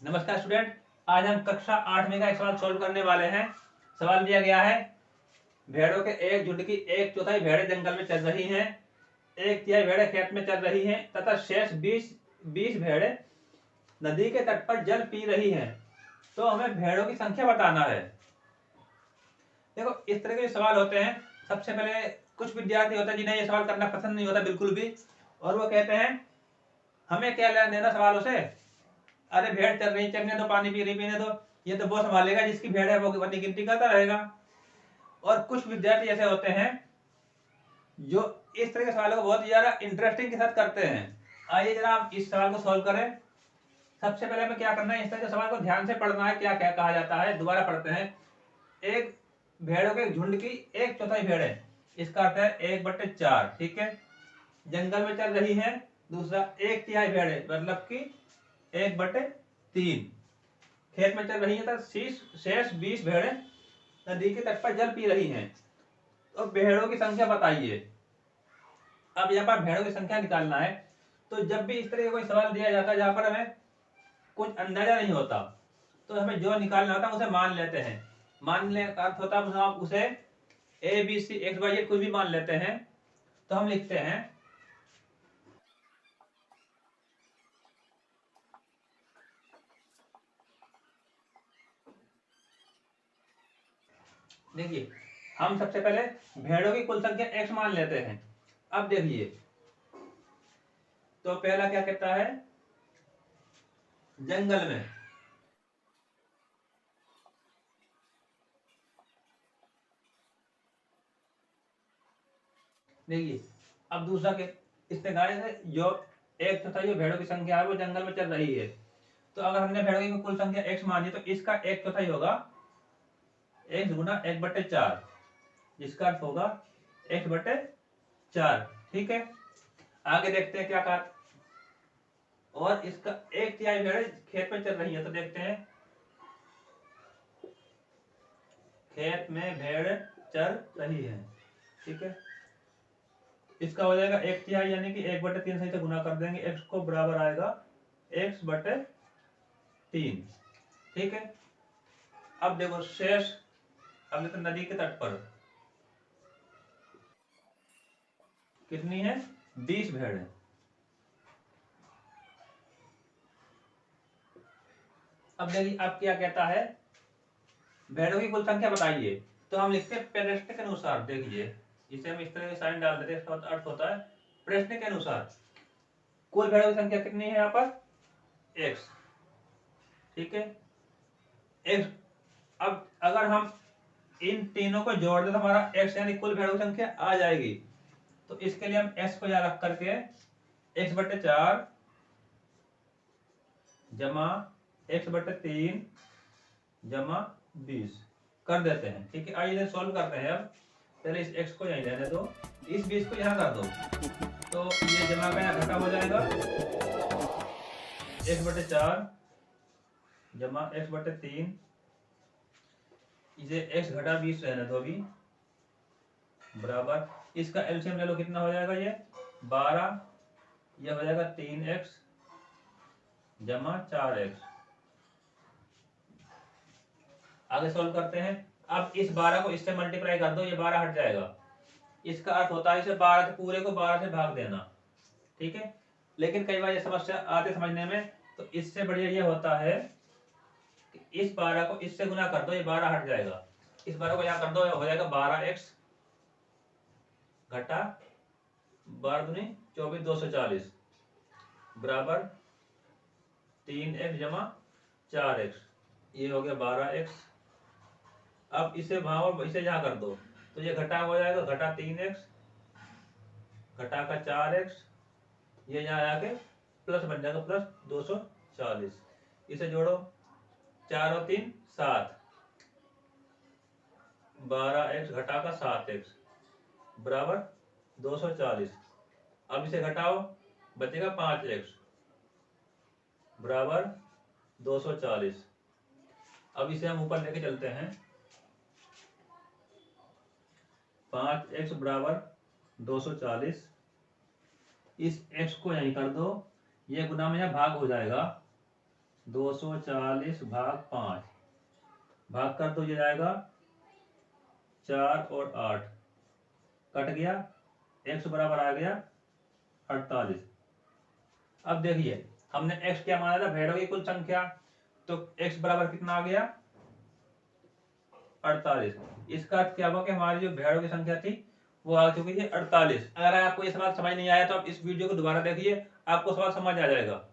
नमस्कार स्टूडेंट। आज हम कक्षा 8 में का एक सवाल सॉल्व करने वाले हैं। सवाल दिया गया है, भेड़ों के एक झुंड की एक चौथाई भेड़ें जंगल में चल रही हैं, एक तिहाई भेड़ें खेत में चल रही हैं तथा शेष 20 भेड़ें नदी के तट पर जल पी रही हैं। तो हमें भेड़ों की संख्या बताना है। देखो, इस तरह के सवाल होते हैं। सबसे पहले कुछ विद्यार्थी होते हैं जिन्हें ये सवाल करना पसंद नहीं होता बिल्कुल भी, और वो कहते हैं हमें क्या लेना देना सवालों से, अरे भेड़ चल रही, चलने दो, पानी पी रही, पीने दो, ये तो वो संभालेगा, जिसकी भेड़ है वो अपनी गिनती करता रहेगा। और कुछ विद्यार्थी ऐसे होते हैं जो इस तरह के सवालों को बहुत ज्यादा इंटरेस्टिंग के साथ करते हैं। आइए जरा हम इस सवाल को सॉल्व करें। सबसे पहले हमें क्या करना है, इस तरह के सवाल को ध्यान से पढ़ना है। क्या क्या कहा जाता है, दोबारा पढ़ते हैं। एक भेड़ों के झुंड की एक चौथाई भेड़ है, इसका अर्थ है 1/4। ठीक है, जंगल में चल रही है। दूसरा, एक तिहाई भेड़ है, मतलब की 1/3 खेत में चल रही है। तो शेष 20 भेड़ें नदी के तट पर जल पी रही हैं। तो भेड़ों की संख्या बताइए। अब यहाँ पर भेड़ों की संख्या निकालना है। तो जब भी इस तरह का कोई सवाल दिया जाता है जहां पर हमें कुछ अंदाजा नहीं होता, तो हमें जो निकालना होता है उसे मान लेते हैं। मानने का अर्थ होता है हम उसे ABC XYZ कुछ भी मान लेते हैं। तो हम लिखते हैं, देखिए हम सबसे पहले भेड़ों की कुल संख्या X मान लेते हैं। अब देखिए, तो पहला क्या कहता है, जंगल में। देखिए, अब दूसरा के इसने कहा है जो एक चौथाई जो भेड़ों की संख्या है वो जंगल में चल रही है। तो अगर हमने भेड़ों की कुल संख्या X मानी तो इसका एक चौथाई होगा X गुना 1/4, जिसका अर्थ होगा X/4। ठीक है, आगे देखते हैं क्या कहा। और इसका एक तिहाई भेड़ खेत में चल रही है, तो देखते हैं खेत में भेड़ चल रही है। ठीक है, इसका हो जाएगा एक तिहाई, यानी कि 1/3 सही से गुना कर देंगे, x को बराबर आएगा X/3। ठीक है, अब देखो शेष, अब तो नदी के तट पर कितनी है, 20 भेड़ है। अब देखिए अब क्या कहता है, भेड़ों की कुल संख्या बताइए। तो हम लिखते हैं प्रश्न के अनुसार। देखिए, इसे हम इस तरह के साइन डाल देते हैं, इसका अर्थ होता है प्रश्न के अनुसार कुल भेड़ों की संख्या कितनी है यहाँ पर, X। ठीक है, X। अब अगर हम इन तीनों को जोड़ दें तो हमारा X यानी कुल भेड़ों की संख्या आ जाएगी। तो इसके लिए हम S को यहाँ रख करके X/4 जमा X/3 जमा 20 कर देते हैं। ठीक है, आइए सॉल्व करते हैं। अब पहले इस x को यहीं रहने दो, इस 20 को यहाँ कर दो, तो ये जमा का यहाँ घटा हो जाएगा X/4 जमा X/3, इसे x घटा 20 रहने दो अभी, बराबर इसका एलसीएम ले लो, कितना हो जाएगा ये 12, यह हो जाएगा 3x जमा 4x। आगे सॉल्व करते हैं। अब इस 12 को इससे मल्टीप्लाई कर दो, ये 12 हट जाएगा। इसका अर्थ होता है इसे 12 से पूरे को 12 से भाग देना। ठीक है, लेकिन कई बार ये समस्या आते समझने में, तो इससे बढ़िया ये होता है कि इस 12 को इससे गुना कर दो, ये 12 हट जाएगा। इस 12 को यहाँ कर दो, हो जाएगा 12x घटा 12 दूनी 24 240 बराबर 3x जमा 4x, ये हो गया 12x। अब इसे वहां इसे यहाँ कर दो, तो ये घटा हो जाएगा, घटा 3x घटा का 4x, ये यहाँ आके प्लस बन जाएगा, प्लस 240। इसे जोड़ो, 4 और 3 7, 12x घटा का 7x बराबर 240। अब इसे घटाओ, बचेगा 5x बराबर 240। अब इसे हम ऊपर लेके चलते हैं, 5x बराबर 240, इस x को यहीं कर दो, ये गुना में यहाँ भाग हो जाएगा, 240 भाग 5, भाग कर तो ये जाएगा 4 और 8, कट गया, x बराबर आ गया 48। अब देखिए हमने x क्या माना था, भेड़ों की कुल संख्या, तो x बराबर कितना आ गया 48। इसका अर्थ क्या हुआ कि हमारी जो भेड़ों की संख्या थी वो आ चुकी है 48। अगर आपको ये सवाल समझ नहीं आया तो आप इस वीडियो को दोबारा देखिए, आपको सवाल समझ आ जाएगा।